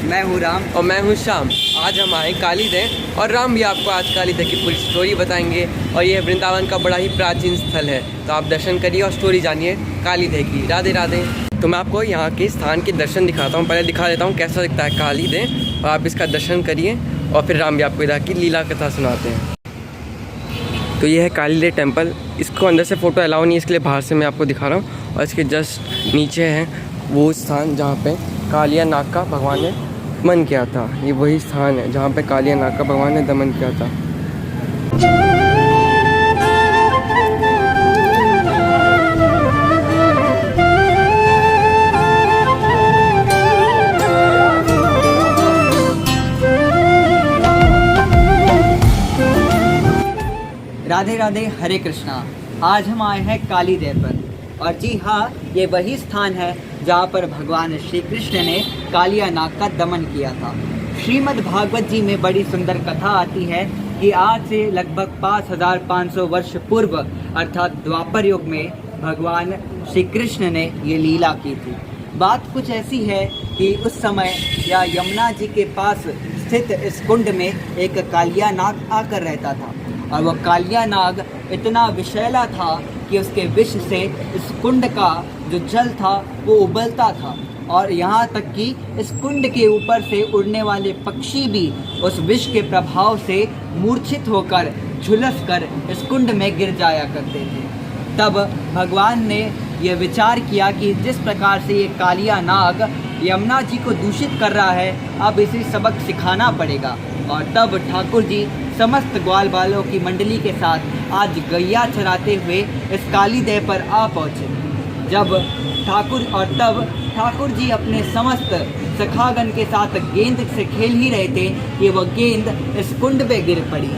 मैं हूँ राम और मैं हूँ श्याम। आज हम आए कालीदेह और राम भी आपको आज कालीदेह की पूरी स्टोरी बताएंगे। और ये वृंदावन का बड़ा ही प्राचीन स्थल है, तो आप दर्शन करिए और स्टोरी जानिए कालीदेह की। राधे राधे। तो मैं आपको यहाँ के स्थान के दर्शन दिखाता हूँ। पहले दिखा देता हूँ कैसा दिखता है कालीदेह, और आप इसका दर्शन करिए और फिर राम भी आपको इधर की लीला कथा सुनाते हैं। तो ये है कालीदेह टेम्पल। इसको अंदर से फ़ोटो अलाउ नहीं है, इसके लिए बाहर से मैं आपको दिखा रहा हूँ। और इसके जस्ट नीचे है वो स्थान जहाँ पे कालिया नाग का भगवान ने दमन किया था। ये वही स्थान है जहाँ पे कालिया नाग का भगवान ने दमन किया था। राधे राधे, हरे कृष्णा। आज हम आए हैं कालीदेह पर, और जी हाँ, ये वही स्थान है जहाँ पर भगवान श्री कृष्ण ने कालिया नाग का दमन किया था। श्रीमद् भागवत जी में बड़ी सुंदर कथा आती है कि आज से लगभग 5500 वर्ष पूर्व अर्थात द्वापर युग में भगवान श्री कृष्ण ने ये लीला की थी। बात कुछ ऐसी है कि उस समय या यमुना जी के पास स्थित इस कुंड में एक कालिया नाग आकर रहता था, और वह कालिया नाग इतना विषैला था कि उसके विष से इस कुंड का जो जल था वो उबलता था, और यहाँ तक कि इस कुंड के ऊपर से उड़ने वाले पक्षी भी उस विष के प्रभाव से मूर्छित होकर झुलस कर इस कुंड में गिर जाया करते थे। तब भगवान ने यह विचार किया कि जिस प्रकार से ये कालिया नाग यमुना जी को दूषित कर रहा है, अब इसे सबक सिखाना पड़ेगा। और तब ठाकुर जी समस्त ग्वाल बालों की मंडली के साथ आज गैया चराते हुए इस कालीदेह पर आ पहुँचे। जब ठाकुर जी अपने समस्त सखागण के साथ गेंद से खेल ही रहे थे कि वह गेंद इस कुंड में गिर पड़ी,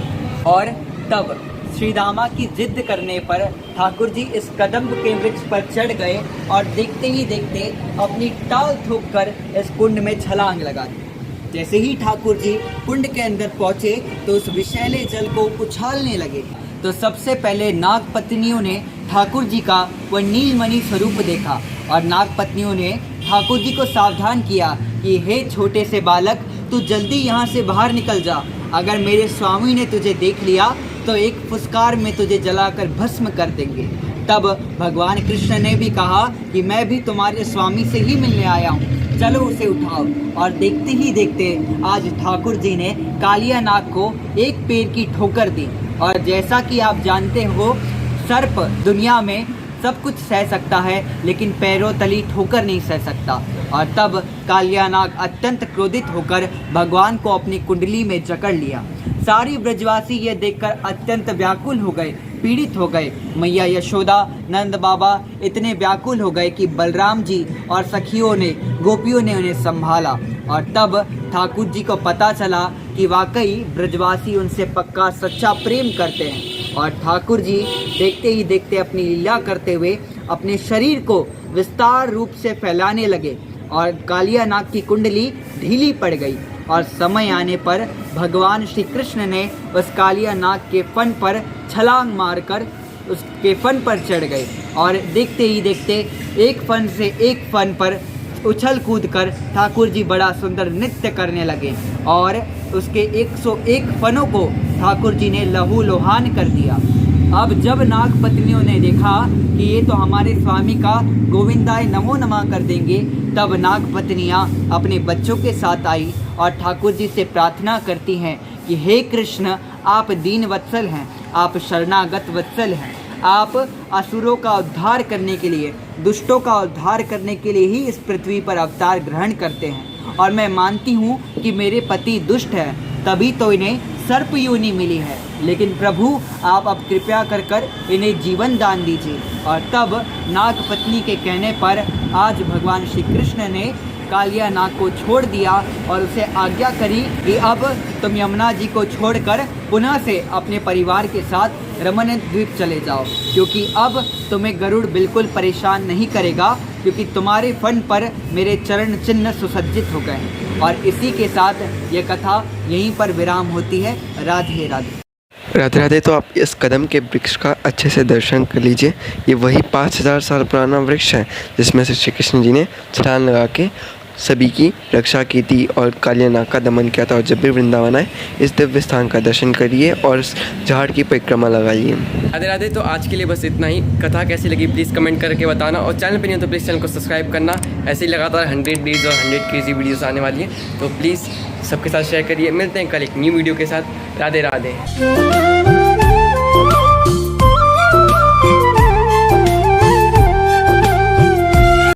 और तब श्री दामा की जिद करने पर ठाकुर जी इस कदम्ब के वृक्ष पर चढ़ गए और देखते ही देखते अपनी टाल ठोक कर इस कुंड में छलांग लगा दी। जैसे ही ठाकुर जी कुंड के अंदर पहुँचे तो उस विषैले जल को उछालने लगे। तो सबसे पहले नाग पत्नियों ने ठाकुर जी का वह नीलमणि स्वरूप देखा, और नाग पत्नियों ने ठाकुर जी को सावधान किया कि हे छोटे से बालक, तू जल्दी यहाँ से बाहर निकल जा। अगर मेरे स्वामी ने तुझे देख लिया तो एक फुसकार में तुझे जलाकर भस्म कर देंगे। तब भगवान कृष्ण ने भी कहा कि मैं भी तुम्हारे स्वामी से ही मिलने आया हूँ, चलो उसे उठाओ। और देखते ही देखते आज ठाकुर जी ने कालिया नाग को एक पैर की ठोकर दी। और जैसा कि आप जानते हो, सर्प दुनिया में सब कुछ सह सकता है, लेकिन पैरों तली ठोकर नहीं सह सकता। और तब कालिया नाग अत्यंत क्रोधित होकर भगवान को अपनी कुंडली में जकड़ लिया। सारी ब्रजवासी ये देखकर अत्यंत व्याकुल हो गए, पीड़ित हो गए। मैया यशोदा, नंद बाबा इतने व्याकुल हो गए कि बलराम जी और सखियों ने, गोपियों ने उन्हें संभाला। और तब ठाकुर जी को पता चला कि वाकई ब्रजवासी उनसे पक्का सच्चा प्रेम करते हैं। और ठाकुर जी देखते ही देखते अपनी लीला करते हुए अपने शरीर को विस्तार रूप से फैलाने लगे, और कालिया नाग की कुंडली ढीली पड़ गई। और समय आने पर भगवान श्री कृष्ण ने उस कालिया नाग के फन पर छलांग मारकर उसके फन पर चढ़ गए, और देखते ही देखते एक फन से एक फन पर उछल कूद कर ठाकुर जी बड़ा सुंदर नृत्य करने लगे, और उसके 101 फनों को ठाकुर जी ने लहूलुहान कर दिया। अब जब नाग पत्नियों ने देखा कि ये तो हमारे स्वामी का गोविंदाय नमो नमः कर देंगे, तब नाग पत्नियाँ अपने बच्चों के साथ आई और ठाकुर जी से प्रार्थना करती हैं कि हे कृष्ण, आप दीन वत्सल हैं, आप शरणागत वत्सल हैं, आप असुरों का उद्धार करने के लिए, दुष्टों का उद्धार करने के लिए ही इस पृथ्वी पर अवतार ग्रहण करते हैं। और मैं मानती हूँ कि मेरे पति दुष्ट हैं, तभी तो इन्हें सर्प योनि मिली है, लेकिन प्रभु आप अब कृपया कर कर इन्हें जीवन दान दीजिए। और तब नाग पत्नी के कहने पर आज भगवान श्री कृष्ण ने कालिया नाग को छोड़ दिया और उसे आज्ञा करी कि अब तुम यमुना जी को छोड़कर पुनः से अपने परिवार के साथ रमण द्वीप चले जाओ, क्योंकि अब तुम्हें गरुड़ बिल्कुल परेशान नहीं करेगा, क्योंकि तुम्हारे फन पर मेरे चरण चिन्ह सुसज्जित हो गए। और इसी के साथ ये कथा यहीं पर विराम होती है। राधे राधे। राधे राधे। तो आप इस कदम के वृक्ष का अच्छे से दर्शन कर लीजिए। ये वही 5000 साल पुराना वृक्ष है जिसमें से श्री कृष्ण जी ने छलांग लगा के सभी की रक्षा की थी और कालियानाग का दमन किया था। और जब भी वृंदावन आए इस दिव्य स्थान का दर्शन करिए और इस झाड़ की परिक्रमा लगाइए। राधे राधे। तो आज के लिए बस इतना ही। कथा कैसी लगी प्लीज़ कमेंट करके बताना, और चैनल पर नहीं हो तो प्लीज़ चैनल को सब्सक्राइब करना। ऐसे ही लगातार 100 डेज और 100 केजी वीडियोस आने वाली हैं, तो प्लीज़ सबके साथ शेयर करिए। मिलते हैं कल एक न्यू वीडियो के साथ। राधे राधे।